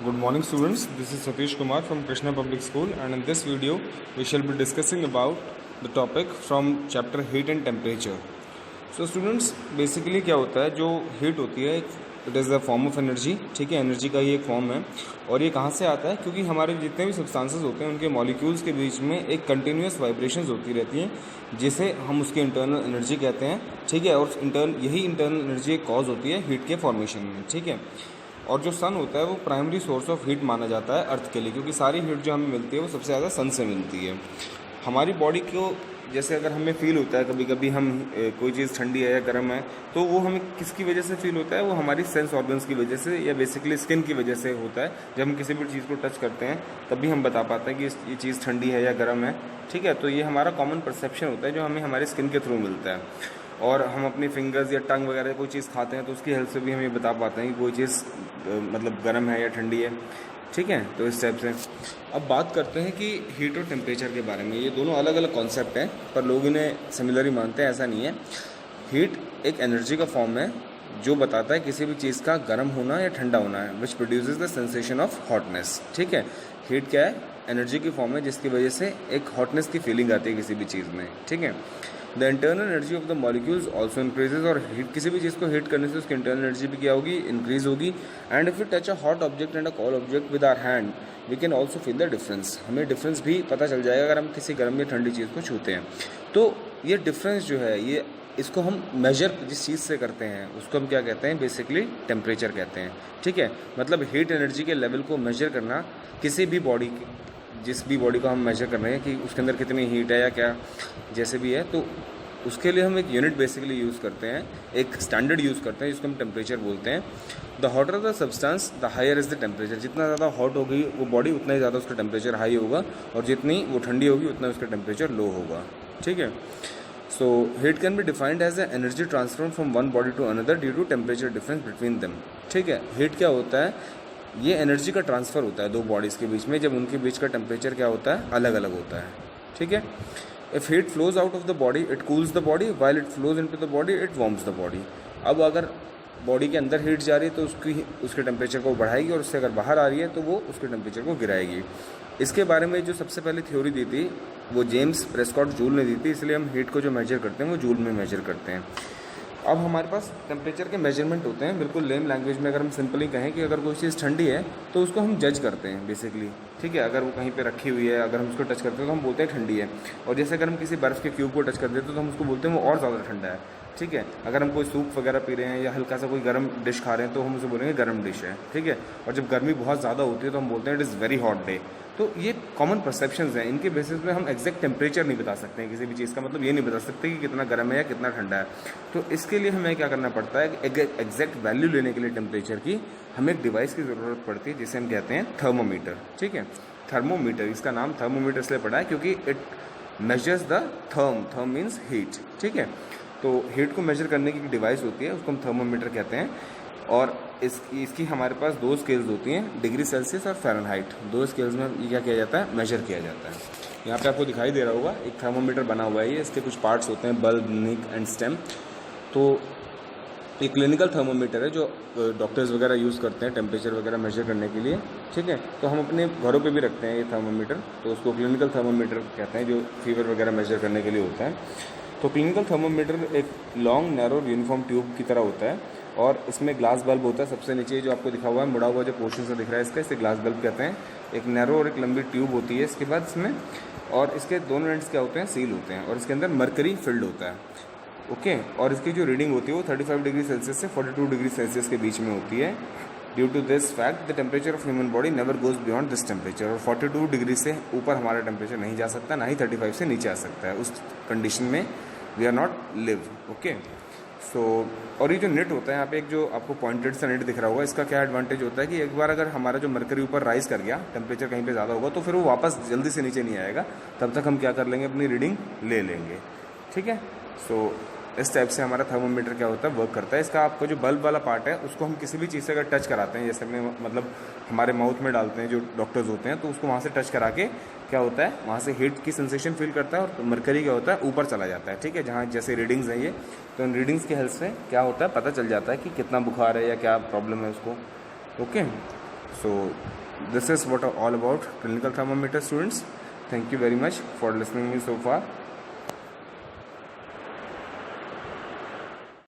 Good morning students, this is Satish Kumar from Krishna Public School, and in this video we shall be discussing about the topic from chapter heat and temperature. So students, basically क्या होता है, जो heat होती है it is a form of energy. ठीक है, energy का ही एक फॉर्म है. और ये कहाँ से आता है? क्योंकि हमारे जितने भी सब्सटेंसेस होते हैं उनके मॉलिक्यूल्स के बीच में एक कंटिन्यूस वाइब्रेशंस होती रहती हैं, जिसे हम उसकी इंटरनल एनर्जी कहते हैं. ठीक है, और यही इंटरनल एनर्जी एक कॉज होती है हीट के फॉर्मेशन में. ठीक है, और जो सन होता है वो प्राइमरी सोर्स ऑफ हीट माना जाता है अर्थ के लिए, क्योंकि सारी हीट जो हमें मिलती है वो सबसे ज़्यादा सन से मिलती है. हमारी बॉडी को जैसे अगर हमें फील होता है कभी कभी हम कोई चीज़ ठंडी है या गर्म है, तो वो हमें किसकी वजह से फील होता है? वो हमारी सेंस ऑर्गन्स की वजह से या बेसिकली स्किन की वजह से होता है. जब हम किसी भी चीज़ को टच करते हैं तभी हम बता पाते हैं कि ये चीज़ ठंडी है या गर्म है. ठीक है, तो ये हमारा कॉमन परसेप्शन होता है जो हमें हमारी स्किन के थ्रू मिलता है. और हम अपनी फिंगर्स या टंग वगैरह कोई चीज़ खाते हैं तो उसकी हेल्प से भी हम ये बता पाते हैं कि कोई चीज़ मतलब गर्म है या ठंडी है. ठीक है, तो इस टाइप से अब बात करते हैं कि हीट और टेम्परेचर के बारे में. ये दोनों अलग अलग कॉन्सेप्ट हैं पर लोग इन्हें सिमिलर ही मानते हैं. ऐसा नहीं है. हीट एक एनर्जी का फॉर्म है जो बताता है किसी भी चीज़ का गर्म होना या ठंडा होना है, which produces the sensation of hotness. ठीक है, हीट क्या है? एनर्जी की फॉर्म है जिसकी वजह से एक हॉटनेस की फीलिंग आती है किसी भी चीज़ में. ठीक है, the internal energy of the molecules also increases. और हीट किसी भी चीज़ को हीट करने से उसकी इंटरनल एनर्जी भी क्या होगी? इंक्रीज होगी. And if you touch a hot object and a cold object with our hand we can also feel the difference. हमें डिफरेंस भी पता चल जाएगा अगर हम किसी गर्म या ठंडी चीज़ को छूते हैं. तो ये डिफरेंस जो है ये इसको हम मेजर जिस चीज़ से करते हैं उसको हम क्या कहते हैं? बेसिकली टेम्परेचर कहते हैं. ठीक है, मतलब हीट एनर्जी के लेवल को मेजर करना किसी भी बॉडी जिस भी बॉडी को हम मेजर कर रहे हैं कि उसके अंदर कितनी हीट है या क्या जैसे भी है, तो उसके लिए हम एक यूनिट बेसिकली यूज़ करते हैं, एक स्टैंडर्ड यूज़ करते हैं जिसको हम टेम्परेचर बोलते हैं. The hotter the substance the higher is the temperature. जितना ज़्यादा हॉट होगी वो बॉडी उतना ही ज़्यादा उसका टेम्परेचर हाई होगा, और जितनी वो ठंडी होगी उतना उसका टेम्परेचर लो होगा. ठीक है, so heat can be defined as a energy transfer from one body to another due to temperature difference between them. ठीक है, हीट क्या होता है? ये एनर्जी का ट्रांसफ़र होता है दो बॉडीज़ के बीच में जब उनके बीच का टेम्परेचर क्या होता है? अलग अलग होता है. ठीक है, if heat flows out of the body it cools the body, while it flows into the body it warms the body. अब अगर बॉडी के अंदर हीट जा रही है तो उसके टेम्परेचर को बढ़ाएगी, और उससे अगर बाहर आ रही है तो वो उसके टेम्परेचर को गिराएगी. इसके बारे में जो सबसे पहले थ्योरी दी थी वो जेम्स प्रेस्कॉट जूल ने दी थी, इसलिए हम हीट को जो मेजर करते हैं वो जूल में मेजर करते हैं. अब हमारे पास टेम्परेचर के मेजरमेंट होते हैं. बिल्कुल लेम लैंग्वेज में अगर हम सिंपली कहें कि अगर कोई चीज़ ठंडी है तो उसको हम जज करते हैं बेसिकली. ठीक है, अगर वो कहीं पे रखी हुई है, अगर हम उसको टच करते हैं तो हम बोलते हैं ठंडी है. और जैसे अगर हम किसी बर्फ़ के क्यूब को टच कर देते हैं तो हम उसको बोलते हैं वो और ज़्यादा ठंडा है. ठीक है, अगर हम कोई सूप वगैरह पी रहे हैं या हल्का सा कोई गर्म डिश खा रहे हैं तो हम उसे बोलेंगे गर्म डिश है. ठीक है, और जब गर्मी बहुत ज़्यादा होती है तो हम बोलते हैं it is very hot day. तो ये कॉमन परसेप्शंस हैं, इनके बेसिस पे हम एग्जैक्ट टेम्परेचर नहीं बता सकते हैं किसी भी चीज़ का. मतलब ये नहीं बता सकते कि कितना गर्म है या कितना ठंडा है. तो इसके लिए हमें क्या करना पड़ता है? एग्जैक्ट वैल्यू लेने के लिए टेम्परेचर की हमें एक डिवाइस की ज़रूरत पड़ती है जिसे हम कहते हैं थर्मोमीटर. ठीक है, थर्मोमीटर, इसका नाम थर्मोमीटर इसलिए पड़ा है क्योंकि it measures the therm means heat. ठीक है, तो हीट को मेजर करने की डिवाइस होती है उसको हम थर्मोमीटर कहते हैं. और इसकी हमारे पास दो स्केल्स होती हैं, डिग्री सेल्सियस और फ़ारेनहाइट. दो स्केल्स में ये क्या किया जाता है? मेजर किया जाता है. यहाँ पे आपको दिखाई दे रहा होगा एक थर्मोमीटर बना हुआ है. ये इसके कुछ पार्ट्स होते हैं, बल्ब, निक एंड स्टेम. तो एक क्लिनिकल थर्मोमीटर है जो डॉक्टर्स वगैरह यूज़ करते हैं टेम्परेचर वगैरह मेजर करने के लिए. ठीक है, तो हम अपने घरों पे भी रखते हैं ये थर्मोमीटर, तो उसको क्लिनिकल थर्मोमीटर कहते हैं जो फीवर वगैरह मेजर करने के लिए होता है. तो क्लिनिकल थर्मोमीटर एक लॉन्ग नैरो यूनिफॉर्म ट्यूब की तरह होता है, और इसमें ग्लास बल्ब होता है. सबसे नीचे जो आपको दिखा हुआ है मुड़ा हुआ जो पोर्शन से दिख रहा है इसका, इसे ग्लास बल्ब कहते हैं. एक नैरो और एक लंबी ट्यूब होती है इसके बाद इसमें, और इसके दोनों एंड्स क्या होते हैं? सील होते हैं, और इसके अंदर मरकरी फिल्ड होता है. ओके, और इसकी जो रीडिंग होती है वो 35 डिग्री सेल्सियस से 42 डिग्री सेल्सियस के बीच में होती है. Due to this fact the temperature of human body never goes beyond this temperature. और 42 डिग्री से ऊपर हमारा टेम्परेचर नहीं जा सकता, ना ही 35 से नीचे आ सकता है. उस कंडीशन में we are not live. Okay, so और ये जो नेट होता है यहाँ पे एक जो आपको पॉइंटेड सा नेट दिख रहा होगा, इसका क्या एडवांटेज होता है कि एक बार अगर हमारा जो मरकरी ऊपर राइज कर गया, टेम्परेचर कहीं पे ज़्यादा होगा, तो फिर वो वापस जल्दी से नीचे नहीं आएगा. तब तक हम क्या कर लेंगे? अपनी रीडिंग ले लेंगे. ठीक है, सो इस टाइप से हमारा थर्मोमीटर क्या होता है? वर्क करता है. इसका आपको जो बल्ब वाला पार्ट है उसको हम किसी भी चीज़ से अगर टच कराते हैं, जैसे अपने मतलब हमारे माउथ में डालते हैं जो डॉक्टर्स होते हैं, तो उसको वहाँ से टच करा के क्या होता है? वहाँ से हीट की सेंसेशन फील करता है, और मरकरी क्या होता है? ऊपर चला जाता है. ठीक है, जहाँ जैसे रीडिंग्स हैं ये, तो इन रीडिंग्स की हेल्प से क्या होता है? पता चल जाता है कि कितना बुखार है या क्या प्रॉब्लम है उसको. Okay, So this is what all about clinical thermometer, students. Thank you very much for listening me so far.